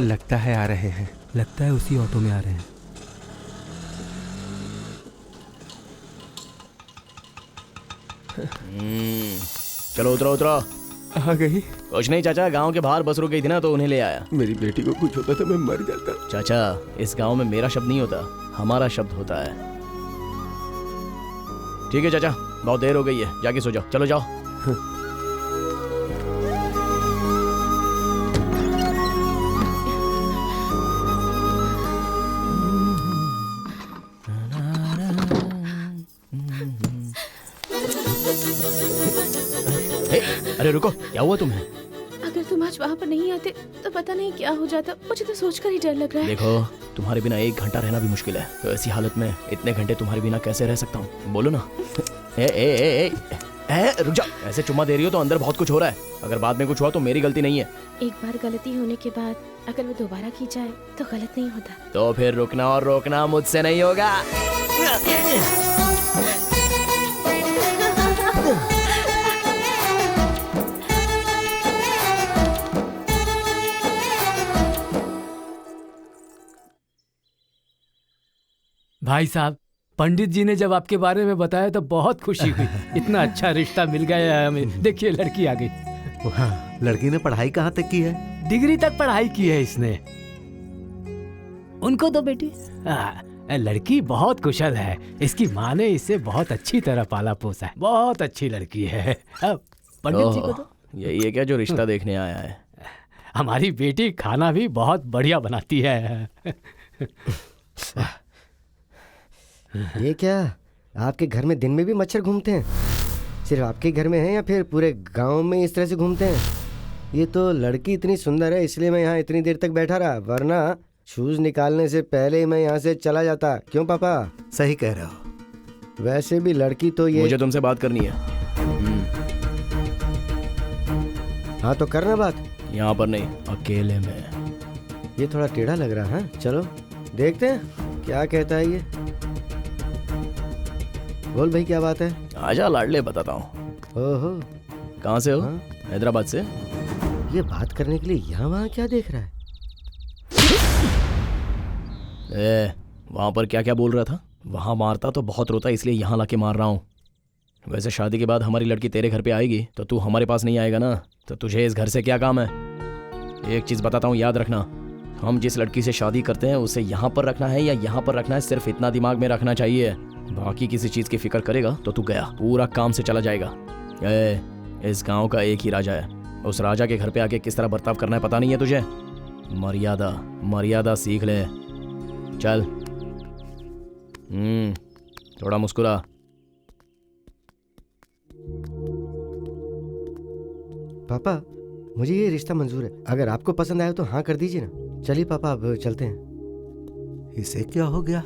लगता है आ रहे हैं। लगता है उसी ऑटो में आ रहे हैं। चलो उतरो उतरो। आ गई। कुछ नहीं चाचा, गांव के बाहर बस रुक गई थी ना तो उन्हें ले आया। मेरी बेटी को कुछ होता तो मैं मर जाता। चाचा, इस गांव में मेरा शब्द नहीं होता, हमारा शब्द होता है। ठीक है चाचा, बहुत देर हो गई है, जाके सो जाओ। चलो जाओ। अरे रुको, क्या हुआ तुम्हें? अगर तुम आज वहाँ पर नहीं आते तो पता नहीं क्या हो जाता। मुझे तो सोचकर ही डर लग रहा है। देखो, तुम्हारे बिना 1 घंटा रहना भी मुश्किल है, तो ऐसी हालत में इतने घंटे तुम्हारे बिना कैसे रह सकता हूँ? बोलो ना। रुक जा। ऐसे चुम्मा दे रही हो तो अंदर बहुत कुछ हो रहा है। अगर बाद में कुछ हुआ तो मेरी गलती नहीं है। एक बार गलती होने के बाद अगर वो दोबारा की जाए तो गलत नहीं होता। तो फिर रुकना और रोकना मुझसे नहीं होगा। भाई साहब, पंडित जी ने जब आपके बारे में बताया तो बहुत खुशी हुई। इतना अच्छा रिश्ता मिल गया है हमें। देखिए, लड़की आ गई। वाह, लड़की ने पढ़ाई कहाँ तक की है? डिग्री तक पढ़ाई की है इसने। उनको तो बेटी लड़की बहुत कुशल है। इसकी माँ ने इसे बहुत अच्छी तरह पाला पोसा है। बहुत अच्छी लड़की है। पंडित जी को तो यही है क्या जो रिश्ता देखने आया है? हमारी बेटी खाना भी बहुत बढ़िया बनाती है। ये क्या, आपके घर में दिन में भी मच्छर घूमते हैं? सिर्फ आपके घर में है या फिर पूरे गांव में इस तरह से घूमते हैं? ये तो लड़की इतनी सुंदर है इसलिए मैं यहाँ इतनी देर तक बैठा रहा, वरना शूज निकालने से पहले ही मैं यहाँ से चला जाता। क्यों पापा? सही कह रहे हो। वैसे भी लड़की तो ये। मुझे तुमसे बात करनी है। हाँ तो करना बात। यहाँ पर नहीं, अकेले में। ये थोड़ा टेढ़ा लग रहा है। चलो देखते हैं क्या कहता है ये। बोल भाई, क्या बात है? आजा लाडले, बताता हूँ। ओहो, कहाँ से हो? हाँ? हैदराबाद से। ये बात करने के लिए यहाँ वहाँ क्या देख रहा है? वहाँ पर क्या क्या बोल रहा था? वहाँ मारता तो बहुत रोता, इसलिए यहाँ लाके मार रहा हूँ। वैसे शादी के बाद हमारी लड़की तेरे घर पे आएगी तो तू हमारे पास नहीं आएगा ना, तो तुझे इस घर से क्या काम है? एक चीज़ बताता हूँ, याद रखना। हम जिस लड़की से शादी करते हैं उसे यहाँ पर रखना है या यहाँ पर रखना है, सिर्फ इतना दिमाग में रखना चाहिए। बाकी किसी चीज़ की फिक्र करेगा तो तू गया, पूरा काम से चला जाएगा। इस गांव का एक ही राजा है, उस राजा के घर पे आके किस तरह बर्ताव करना है पता नहीं है तुझे? मर्यादा मर्यादा सीख ले। चल। थोड़ा मुस्कुरा। पापा, मुझे ये रिश्ता मंजूर है। अगर आपको पसंद आया तो हाँ कर दीजिए ना। चलिए पापा, अब चलते हैं। इसे क्या हो गया?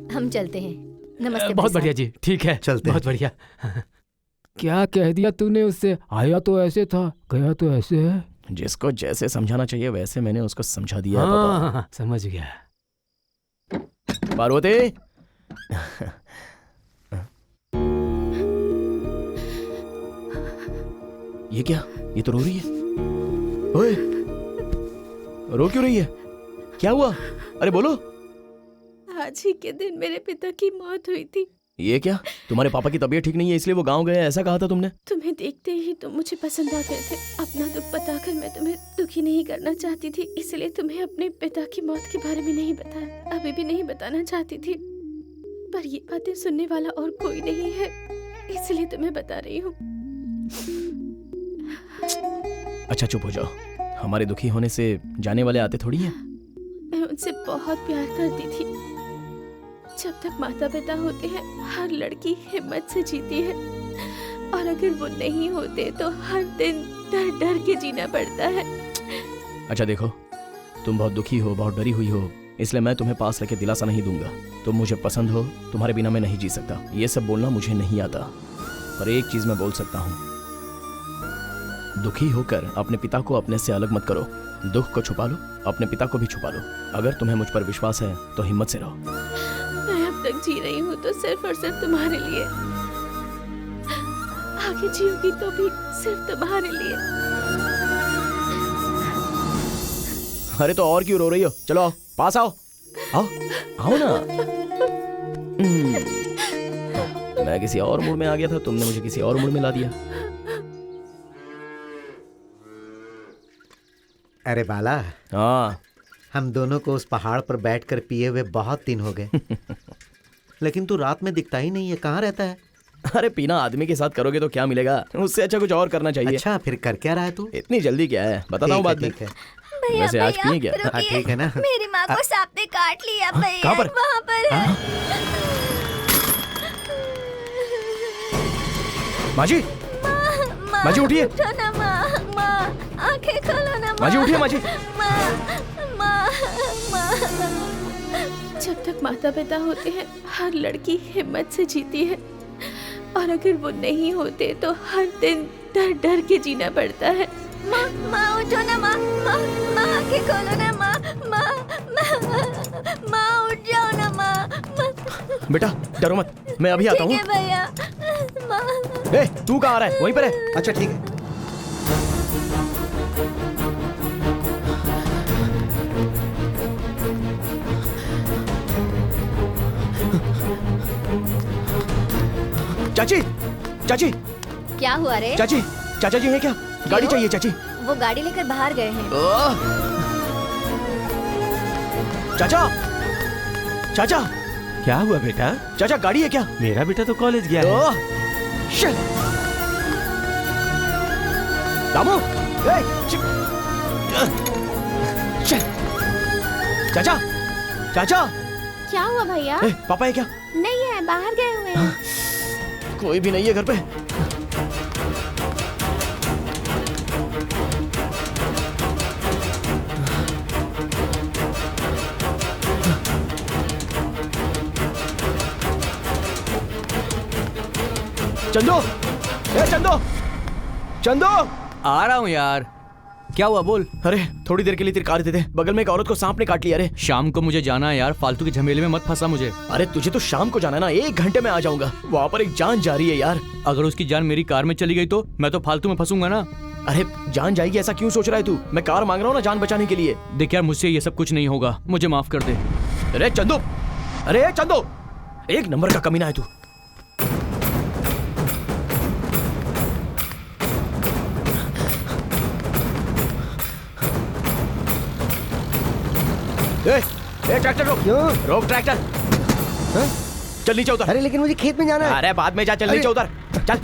हम चलते हैं। नमस्ते। बहुत बढ़िया जी, ठीक है, चलते बहुत बढ़िया। क्या कह दिया तूने उससे? आया तो ऐसे था, गया तो ऐसे है। जिसको जैसे समझाना चाहिए वैसे मैंने उसको समझा दिया। हाँ, समझ गया। पार्वती। ये क्या? ये तो रो रही है। ओए, रो क्यों रही है? क्या हुआ? अरे बोलो। आज ही के दिन मेरे पिता की मौत हुई थी। ये क्या? तुम्हारे पापा की तबीयत ठीक नहीं है इसलिए वो गांव गए, ऐसा कहा था तुमने? तुम्हें देखते ही तुम मुझे पसंद आ गए थे। अपना दुख बताकर मैं तुम्हें दुखी नहीं करना चाहती थी, इसलिए तुम्हें अपने पिता की मौत के बारे में नहीं बताया। अभी भी नहीं बताना चाहती थी, पर ये बातें सुनने वाला और कोई नहीं है, इसलिए तुम्हें बता रही हूँ। अच्छा चुप हो जाओ। हमारे दुखी होने से जाने वाले आते थोड़ी हैं। मैं उनसे बहुत प्यार करती थी। जब तक माता पिता होते हैं हर लड़की हिम्मत से जीती है, और अगर वो नहीं होते तो हर दिन डर डर के जीना पड़ता है। अच्छा देखो, तुम बहुत दुखी हो, बहुत डरी हुई हो, इसलिए मैं तुम्हें पास लेके दिलासा नहीं दूंगा। तुम मुझे पसंद हो, तुम्हारे बिना मैं नहीं जी सकता। ये सब बोलना मुझे नहीं आता, पर एक चीज मैं बोल सकता हूँ, दुखी होकर अपने पिता को अपने से अलग मत करो। दुख को छुपा लो, अपने पिता को भी छुपा लो। अगर तुम्हें मुझ पर विश्वास है तो हिम्मत से रहो। मैं अब तक जी रही हूँ तो सिर्फ और सिर्फ तुम्हारे लिए, आगे जीऊंगी तो भी सिर्फ तुम्हारे लिए। अरे तो और क्यों रो रही हो? चलो आओ, पास आओ, आओ आओ ना। मैं किसी और मूड में आ गया था, तुमने मुझे किसी और मूड में ला दिया। अरे बाला, हाँ हम दोनों को उस पहाड़ पर बैठकर पिए हुए बहुत दिन हो गए। लेकिन तू रात में दिखता ही नहीं है, कहाँ रहता है? अरे पीना आदमी के साथ करोगे तो क्या मिलेगा, उससे अच्छा कुछ और करना चाहिए। अच्छा, फिर कर क्या रहा है तू? इतनी जल्दी क्या है, बताता हूँ बाद में। ठीक है। भैया वैसे आज भैया, पिए क्या? हाँ, रुकिए। ठीक है ना? मेरी माँ को सांप ने काट लिया भैया। कहाँ पर? वहाँ पर है। माँ जी, माँ, माँ जी उठिए। उठो ना माँ, माँ आंखें खोलो ना माँ जी उठिए, माँ जी। माँ, माँ, माँ। जब तक माता पिता होते हैं हर लड़की हिम्मत से जीती है, और अगर वो नहीं होते तो हर दिन डर डर के जीना पड़ता है। माँ, माँ उठो ना माँ, माँ, माँ आंखें खोलो ना माँ, माँ, माँ उठ जाओ ना माँ, बेटा डरो मत, मैं अभी आता ठीक हूँ। है भैया। माँ, ए, तू कहाँ आ रहा है? वहीं पर है। अच्छा ठीक है। चाची, चाची, क्या हुआ रे? चाची, चाचा जी हैं क्या? गाड़ी क्यों? चाहिए चाची। वो गाड़ी लेकर बाहर गए हैं। चाचा, चाचा, क्या हुआ बेटा? चाचा गाड़ी है क्या? मेरा बेटा तो कॉलेज गया है। ओह, शिट। दामू, ए, शिट। चाचा, चाचा, क्या हुआ भैया? ए, पापा है क्या? नहीं है, बाहर गए हुए हैं। कोई भी नहीं है घर पे। चंदो, ए चंदो, चंदो। आ रहा हूँ यार। क्या हुआ बोल। अरे थोड़ी देर के लिए तेरी कार दे दे, बगल में एक औरत को सांप ने काट लिया। अरे शाम को मुझे जाना है यार, फालतू के झमेले में मत फंसा मुझे। अरे तुझे तो शाम को जाना है ना, 1 घंटे में आ जाऊंगा। वहाँ पर एक जान जा रही है यार। अगर उसकी जान मेरी कार में चली गई तो मैं तो फालतू में फंसूंगा ना। अरे जान जाएगी ऐसा क्यों सोच रहा है तू? मैं कार मांग रहा हूँ ना जान बचाने के लिए। देख यार, मुझसे ये सब कुछ नहीं होगा, मुझे माफ कर दे। अरे चंदो, अरे चंदो, 1 नंबर का कमीना है तू। ए, ट्रैक्टर रोक। क्यों? रोक ट्रैक्टर। हाँ? चल नीचे उतर। अरे लेकिन मुझे खेत में जाना है। अरे बाद में जा, चल अरे- नीचे उतर। चल।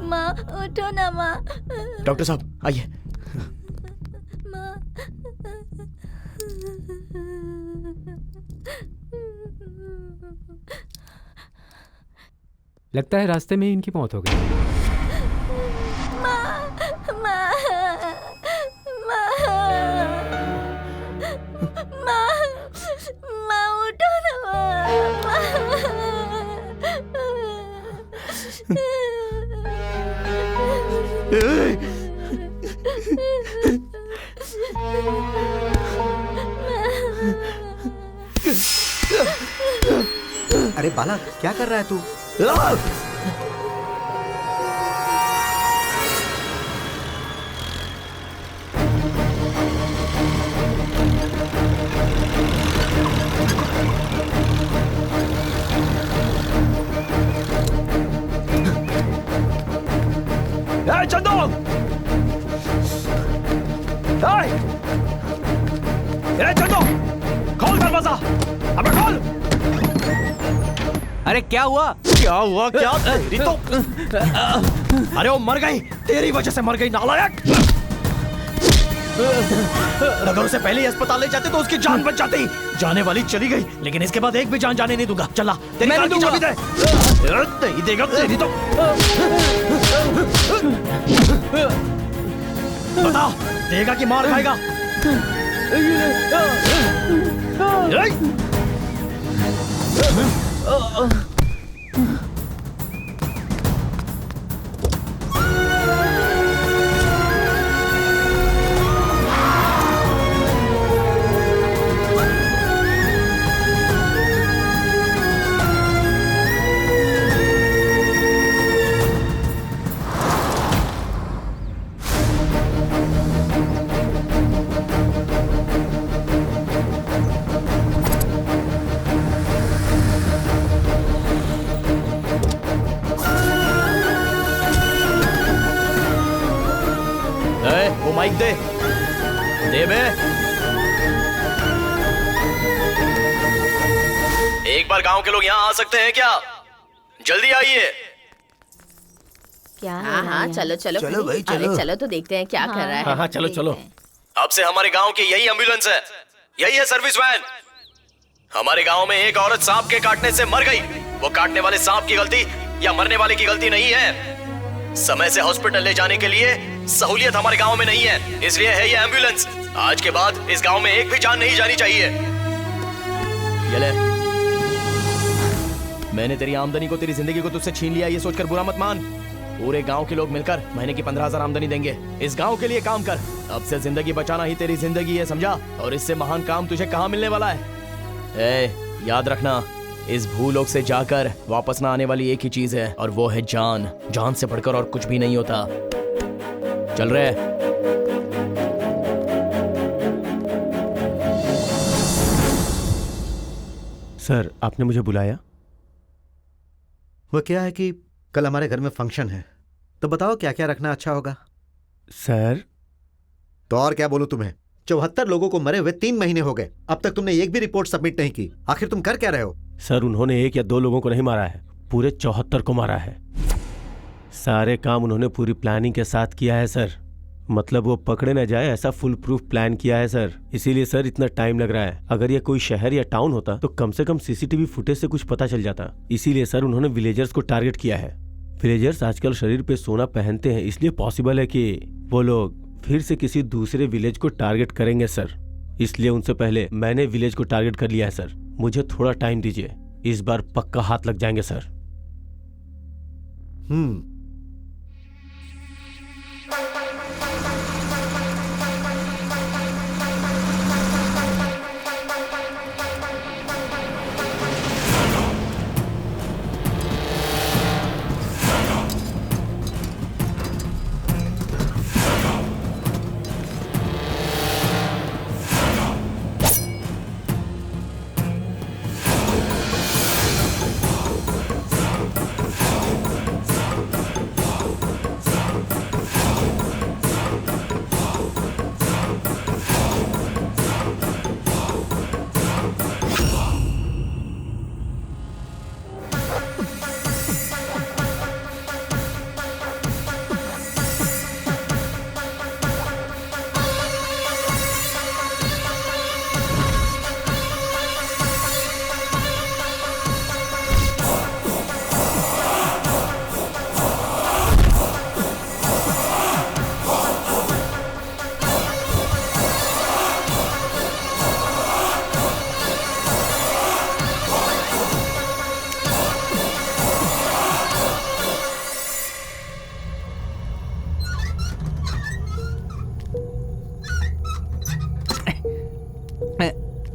माँ उठो ना माँ, डॉक्टर साहब आइए। माँ। लगता है रास्ते में ही इनकी मौत हो गई। माँ, माँ, माँ, माँ उठो ना अरे बाला, क्या कर रहा है तू? चंदो, ए चंदो, खोल दरवाजा, अबे खोल। अरे क्या हुआ? क्या हुआ क्या? तेरी तो अरे वो मर गई, तेरी वजह से मर गई नालायक। अगर उसे पहले ही अस्पताल ले जाते तो उसकी जान बच जाती। जाने वाली चली गई, लेकिन इसके बाद एक भी जान जाने नहीं दूंगा। चला, तेरी कार की चाबी दे। नहीं देगा तेरी तो। बता, देगा कि मार खाएगा? वो माइक दे बे। एक बार गांव के लोग यहाँ आ सकते हैं क्या? जल्दी आइए। क्या हाँ हाँ चलो चलो चलो भाई, अरे चलो। चलो तो देखते हैं क्या कर रहा है। हाँ चलो चलो। देखते हैं। अब से हमारे गांव की यही एम्बुलेंस है, यही है सर्विस वैन। हमारे गांव में एक औरत सांप के काटने से मर गई। वो काटने वाले सांप की गलती या मरने वाले की गलती नहीं है। समय से हॉस्पिटल ले जाने के लिए सहूलियत हमारे गांव में नहीं है, इसलिए है ये एम्बुलेंस। आज के बाद इस गांव में एक भी जान नहीं जानी चाहिए। ये ले, मैंने तेरी आमदनी को, तेरी जिंदगी को तुझसे छीन लिया, ये सोचकर बुरा मत मान। पूरे गांव के लोग मिलकर महीने की 15,000 आमदनी देंगे। इस गांव के लिए काम कर। अब से जिंदगी बचाना ही तेरी जिंदगी है, समझा? और इससे महान काम तुझे कहाँ मिलने वाला है? याद रखना, इस भूलोक से जाकर वापस ना आने वाली एक ही चीज है, और वो है जान। जान से बढ़कर और कुछ भी नहीं होता। चल रहे। सर, आपने मुझे बुलाया? वो क्या है कि कल हमारे घर में फंक्शन है, तो बताओ क्या क्या रखना अच्छा होगा। सर, तो और क्या बोलूं तुम्हें? 74 लोगों को मरे हुए 3 महीने हो गए, अब तक तुमने एक भी रिपोर्ट सबमिट नहीं की। आखिर तुम कर क्या रहे हो? सर, उन्होंने 1 या 2 लोगों को नहीं मारा है, पूरे 74 को मारा है। सारे काम उन्होंने पूरी प्लानिंग के साथ किया है सर। मतलब वो पकड़े न जाए ऐसा फुल प्रूफ प्लान किया है सर। इसीलिए सर इतना टाइम लग रहा है। अगर ये कोई शहर या टाउन होता तो कम से कम सीसीटीवी फुटेज से कुछ पता चल जाता। इसीलिए सर उन्होंने विलेजर्स को टारगेट किया है। विलेजर्स आजकल शरीर पे सोना पहनते हैं, इसलिए पॉसिबल है कि वो लोग फिर से किसी दूसरे विलेज को टारगेट करेंगे सर। इसलिए उनसे पहले मैंने विलेज को टारगेट कर लिया है सर। मुझे थोड़ा टाइम दीजिए, इस बार पक्का हाथ लग जाएंगे सर।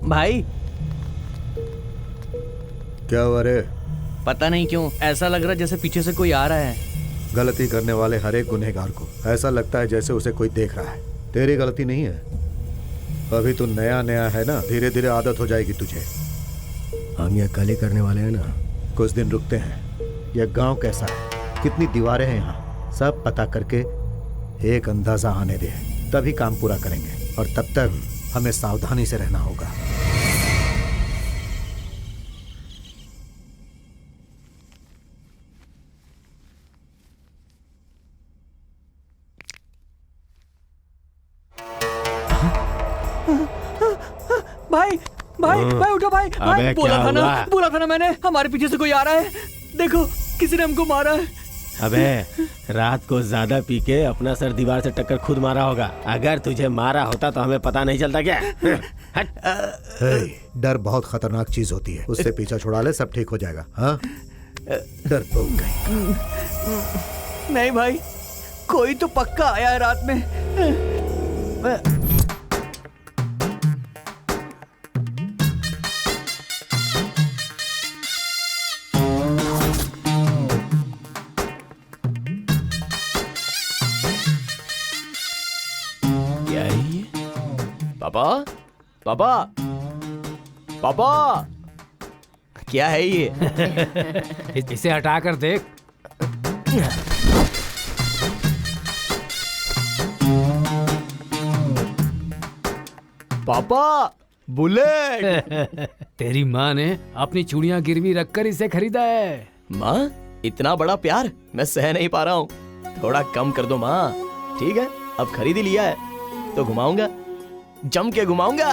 भाई क्या हुआ रे? पता नहीं क्यों ऐसा लग रहा है जैसे पीछे से कोई आ रहा है। गलती करने वाले हर एक गुनहगार को ऐसा लगता है जैसे उसे कोई देख रहा है। तेरी गलती नहीं है, अभी तू नया नया है ना, धीरे धीरे आदत हो जाएगी तुझे। हम यह कल ही करने वाले हैं ना। कुछ दिन रुकते हैं। यह गांव कैसा है, कितनी दीवारें हैं यहाँ, सब पता करके एक अंदाजा आने दे, तभी काम पूरा करेंगे। और तब तक हमें सावधानी से रहना होगा। भाई भाई भाई उठो भाई भाई। अबे बोला क्या था ना, हुआ? बोला था ना मैंने, हमारे पीछे से कोई आ रहा है। देखो किसी ने हमको मारा है। अबे रात को ज्यादा पी के अपना सर दीवार से टक्कर खुद मारा होगा। अगर तुझे मारा होता तो हमें पता नहीं चलता क्या? हट। डर बहुत खतरनाक चीज होती है, उससे पीछा छुड़ा ले, सब ठीक हो जाएगा। हाँ, डर तो गई। नहीं भाई, कोई तो पक्का आया है रात में। क्या है ये? पापा, पापा, पापा, क्या है ये? इसे हटाकर देख। पापा, बुलेट। तेरी माँ ने अपनी चूड़ियां गिरवी रखकर इसे खरीदा है। माँ, इतना बड़ा प्यार मैं सह नहीं पा रहा हूँ। थोड़ा कम कर दो माँ। ठीक है, अब खरीद ही लिया है तो घुमाऊंगा, जम के घुमाऊंगा।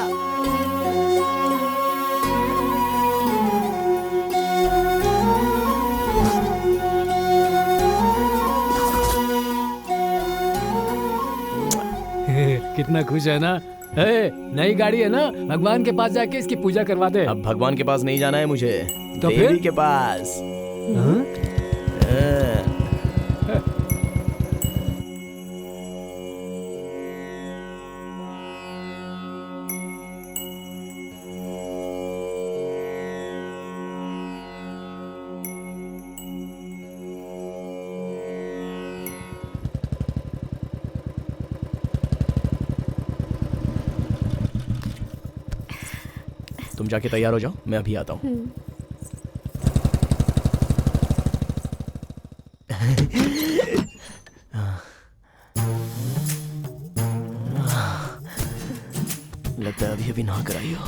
कितना खुश है ना? नई गाड़ी है ना, भगवान के पास जाके इसकी पूजा करवा दे। अब भगवान के पास नहीं जाना है मुझे, तो देवी फिर? के पास। हाँ? तुम जाके तैयार हो जाओ, मैं अभी आता हूँ। लगता है अभी अभी नहा कर आई हो।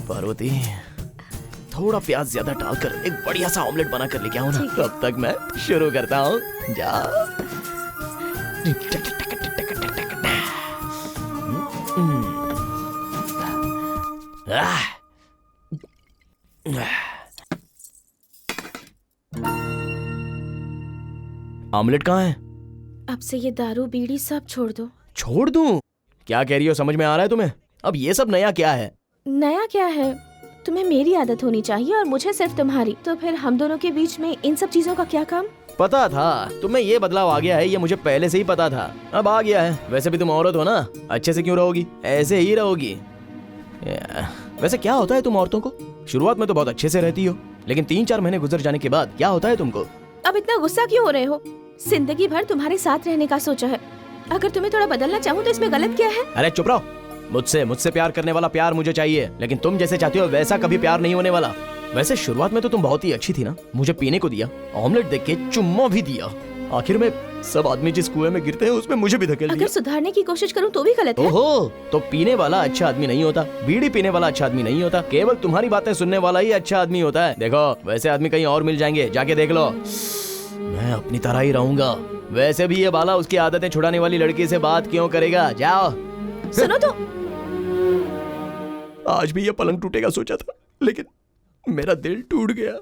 पार्वती, थोड़ा प्याज ज्यादा डालकर एक बढ़िया सा ऑमलेट बना कर लेके आओ ना। तब तक मैं शुरू करता हूँ। जाओ। ऑमलेट कहाँ है? अब से ये दारू बीड़ी सब छोड़ दो। छोड़ दूं? क्या कह रही हो, समझ में आ रहा है तुम्हें? अब ये सब नया क्या है? नया क्या है? तुम्हें मेरी आदत होनी चाहिए और मुझे सिर्फ तुम्हारी। तो फिर हम दोनों के बीच में इन सब चीजों का क्या काम? पता था तुम्हें ये बदलाव आ गया है, ये मुझे पहले से ही पता था। अब आ गया है। वैसे भी तुम औरत हो ना, अच्छे से क्यों रहोगी? ऐसे ही रहोगी। वैसे क्या होता है तुम औरतों को? शुरुआत में तो बहुत अच्छे से रहती हो, लेकिन 3-4 महीने गुजर जाने के बाद क्या होता है तुमको? अब इतना गुस्सा क्यों हो रहे हो? जिंदगी भर तुम्हारे साथ रहने का सोचा है। अगर तुम्हें थोड़ा बदलना चाहूँ तो इसमें गलत क्या है? अरे चुप रहो। मुझसे प्यार करने वाला प्यार मुझे चाहिए, लेकिन तुम जैसे चाहती हो वैसा कभी प्यार नहीं होने वाला। वैसे शुरुआत में तो तुम बहुत ही अच्छी थी ना, मुझे पीने को दिया, ऑमलेट देख के चुम्मा भी दिया, आखिर में सब आदमी जिस कुएं में गिरते हैं उसमें मुझे भी धकेल दिया। अगर सुधारने की कोशिश करूँ तो भी गलत है। ओहो, तो पीने वाला अच्छा आदमी नहीं होता, बीड़ी पीने वाला अच्छा आदमी नहीं होता, केवल तुम्हारी बातें सुनने वाला ही अच्छा आदमी होता है। देखो, वैसे आदमी कहीं और मिल जाएंगे, जाके देख लो। मैं अपनी तरह ही रहूंगा। वैसे भी ये बाला उसकी आदतें छुड़ाने वाली लड़की से बात क्यों करेगा? जाओ। सुनो तो। आज भी ये पलंग टूटेगा सोचा था, लेकिन मेरा दिल टूट गया।